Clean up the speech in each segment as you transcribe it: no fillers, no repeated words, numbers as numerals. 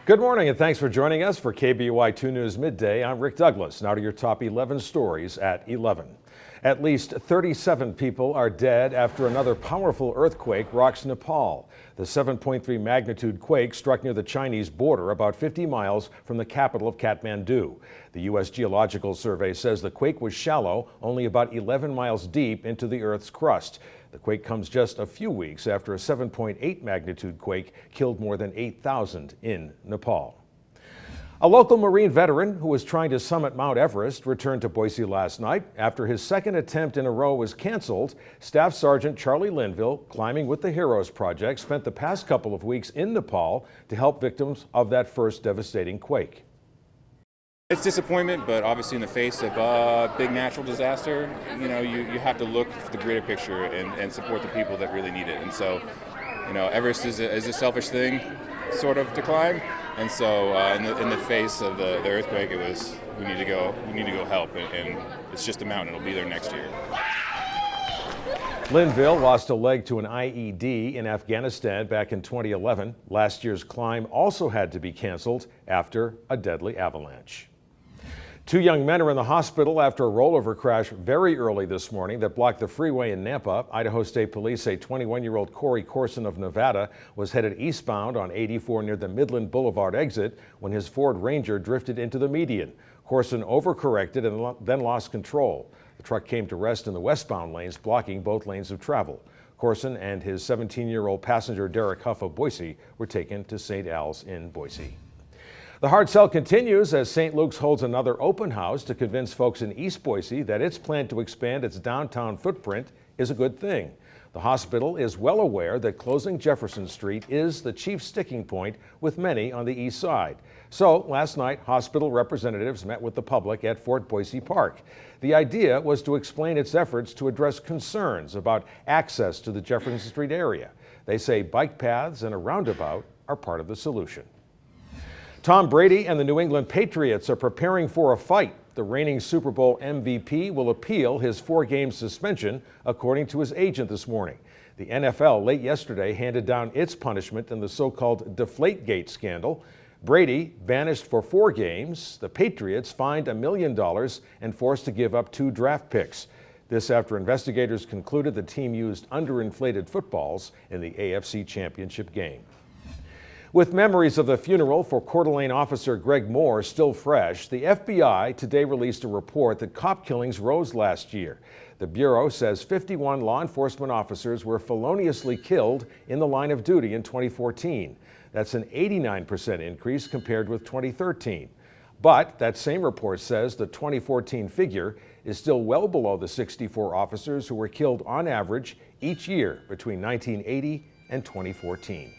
Good morning and thanks for joining us for KBUI 2 News Midday. I'm Rick Douglas. Now to your top 11 stories at 11. At least 37 people are dead after another powerful earthquake rocks Nepal. The 7.3 magnitude quake struck near the Chinese border about 50 miles from the capital of Kathmandu. The U.S. Geological Survey says the quake was shallow, only about 11 miles deep into the Earth's crust. The quake comes just a few weeks after a 7.8 magnitude quake killed more than 8,000 in Nepal. A local Marine veteran who was trying to summit Mount Everest returned to Boise last night after his second attempt in a row was canceled. Staff Sergeant Charlie Linville, Climbing with the Heroes Project, spent the past couple of weeks in Nepal to help victims of that first devastating quake. It's disappointment, but obviously in the face of a big natural disaster, you have to look for the greater picture and support the people that really need it. And so, Everest is a selfish thing, sort of, to climb. And so in the face of the earthquake, it was, we need to go help, and it's just a mountain. It'll be there next year. Linville lost a leg to an IED in Afghanistan back in 2011. Last year's climb also had to be canceled after a deadly avalanche. Two young men are in the hospital after a rollover crash very early this morning that blocked the freeway in Nampa. Idaho State Police say 21-year-old Corey Corson of Nevada was headed eastbound on 84 near the Midland Boulevard exit when his Ford Ranger drifted into the median. Corson overcorrected and then lost control. The truck came to rest in the westbound lanes, blocking both lanes of travel. Corson and his 17-year-old passenger Derek Huff of Boise were taken to St. Al's in Boise. The hard sell continues as St. Luke's holds another open house to convince folks in East Boise that its plan to expand its downtown footprint is a good thing. The hospital is well aware that closing Jefferson Street is the chief sticking point with many on the east side. So last night, hospital representatives met with the public at Fort Boise Park. The idea was to explain its efforts to address concerns about access to the Jefferson Street area. They say bike paths and a roundabout are part of the solution. Tom Brady and the New England Patriots are preparing for a fight. The reigning Super Bowl MVP will appeal his 4-game suspension, according to his agent this morning. The NFL late yesterday handed down its punishment in the so-called Deflategate scandal. Brady banished for 4 games. The Patriots fined $1 million and forced to give up 2 draft picks. This after investigators concluded the team used underinflated footballs in the AFC Championship game. With memories of the funeral for Coeur d'Alene officer Greg Moore still fresh, the FBI today released a report that cop killings rose last year. The Bureau says 51 law enforcement officers were feloniously killed in the line of duty in 2014. That's an 89% increase compared with 2013. But that same report says the 2014 figure is still well below the 64 officers who were killed on average each year between 1980 and 2014.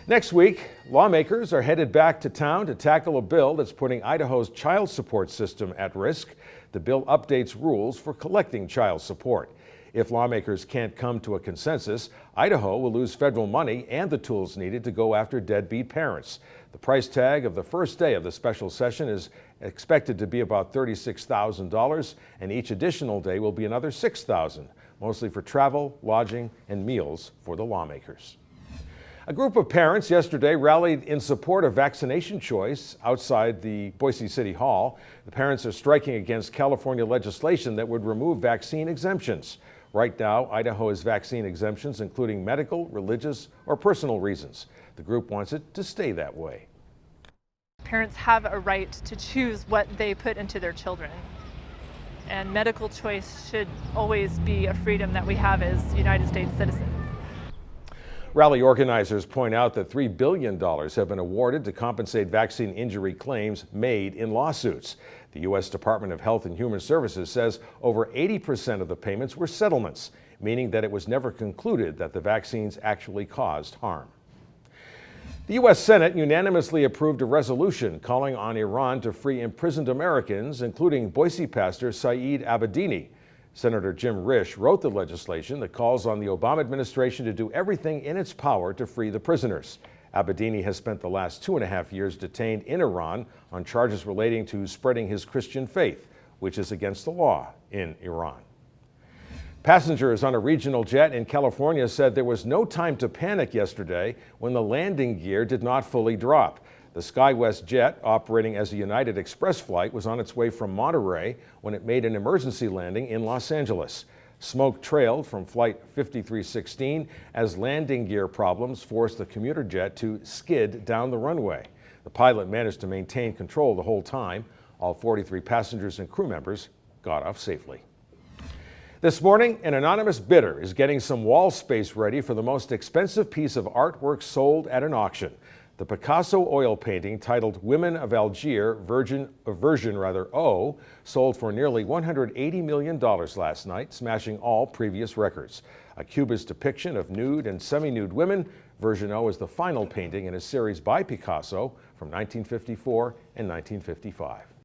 Next week, lawmakers are headed back to town to tackle a bill that's putting Idaho's child support system at risk. The bill updates rules for collecting child support. If lawmakers can't come to a consensus, Idaho will lose federal money and the tools needed to go after deadbeat parents. The price tag of the first day of the special session is expected to be about $36,000, and each additional day will be another $6,000, mostly for travel, lodging, and meals for the lawmakers. A group of parents yesterday rallied in support of vaccination choice outside the Boise City Hall. The parents are striking against California legislation that would remove vaccine exemptions. Right now, Idaho has vaccine exemptions, including medical, religious, or personal reasons. The group wants it to stay that way. Parents have a right to choose what they put into their children. And medical choice should always be a freedom that we have as United States citizens. Rally organizers point out that $3 billion have been awarded to compensate vaccine injury claims made in lawsuits. The U.S. Department of Health and Human Services says over 80% of the payments were settlements, meaning that it was never concluded that the vaccines actually caused harm. The U.S. Senate unanimously approved a resolution calling on Iran to free imprisoned Americans, including Boise pastor Saeed Abedini. Senator Jim Risch wrote the legislation that calls on the Obama administration to do everything in its power to free the prisoners. Abedini has spent the last 2.5 years detained in Iran on charges relating to spreading his Christian faith, which is against the law in Iran. Passengers on a regional jet in California said there was no time to panic yesterday when the landing gear did not fully drop. The SkyWest jet, operating as a United Express flight, was on its way from Monterey when it made an emergency landing in Los Angeles. Smoke trailed from Flight 5316 as landing gear problems forced the commuter jet to skid down the runway. The pilot managed to maintain control the whole time. All 43 passengers and crew members got off safely. This morning, an anonymous bidder is getting some wall space ready for the most expensive piece of artwork sold at an auction. The Picasso oil painting titled Women of Algiers version O sold for nearly $180 million last night, smashing all previous records. A cubist depiction of nude and semi-nude women, version O is the final painting in a series by Picasso from 1954 and 1955.